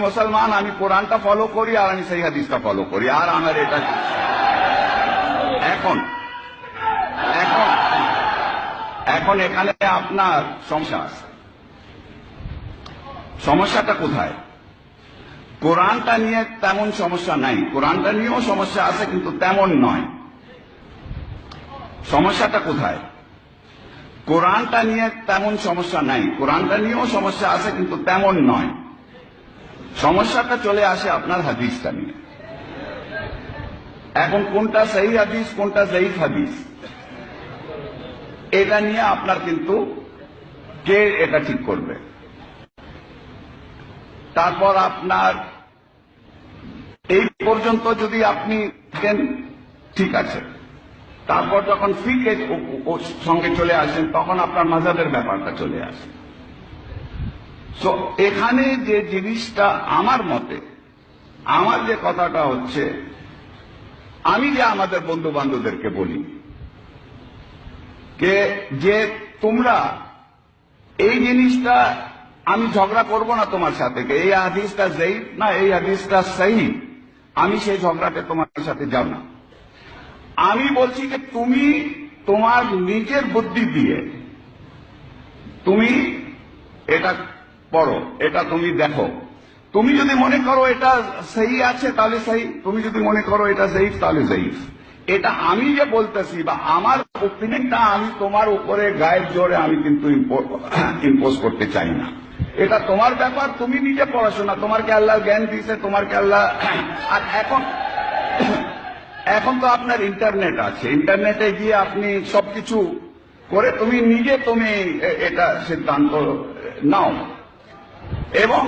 মুসলমান, আমি কোরআনটা ফলো করি আর আমি সেই হাদিসটা ফলো করি, আর আমার এটা এখন এখন এখন এখানে আপনার সমস্যা আছে। সমস্যাটা কোথায়? কোরআনটা নিয়ে তেমন সমস্যা নাই, কোরআনটা নিয়েও সমস্যা আছে কিন্তু তেমন নয়। সমস্যাটা কোথায়? কোরআনটা নিয়ে তেমন সমস্যা নাই, কোরআনটা নিয়েও সমস্যা আছে কিন্তু তেমন নয়। সমস্যাটা চলে আসে আপনার হাদিসটা নিয়ে। এখন কোনটা সহি হাদিস কোনটা জয়ীফ হাদিস এটা নিয়ে আপনার কিন্তু কে এটা ঠিক করবে? তারপর আপনার এই পর্যন্ত যদি আপনি থাকেন ঠিক আছে, তারপর যখন ফিকের সঙ্গে চলে আসেন তখন আপনার মাযহাবের ব্যাপারটা চলে আসে। তো এখানে যে জিনিসটা আমার মতে, আমার যে কথাটা হচ্ছে, আমি যে আমাদের বন্ধু বান্ধবদেরকে বলি যে তোমরা এই জিনিসটা, আমি ঝগড়া করব না তোমার সাথে, এই হাদিসটা জয়ীফ না এই হাদিসটা সহিহ, আমি সেই ঝগড়াতে তোমার সাথে যাব না। আমি বলছি যে তুমি তোমার নিজের বুদ্ধি দিয়ে তুমি এটা পড়ো, এটা তুমি দেখো। তুমি যদি মনে করো এটা সহি আছে তাহলে সহি, তুমি যদি মনে করো এটা জয়ীফ তাহলে জয়ীফ। এটা আমি যে বলতেছি বা আমার ওপিনিয়নটা আমি তোমার উপরে গায়ের জোরে আমি কিন্তু ইম্পোজ করতে চাই না। এটা তোমার ব্যাপার, তুমি নিজে পড়াশোনা, তোমার কে আল্লাহ জ্ঞান দিয়েছে, তোমার কে আল্লাহ। আর এখন তো আপনার ইন্টারনেট আছে, ইন্টারনেটে গিয়ে আপনি সবকিছু করে তুমি নিজে এটা সিদ্ধান্ত নাও। এবং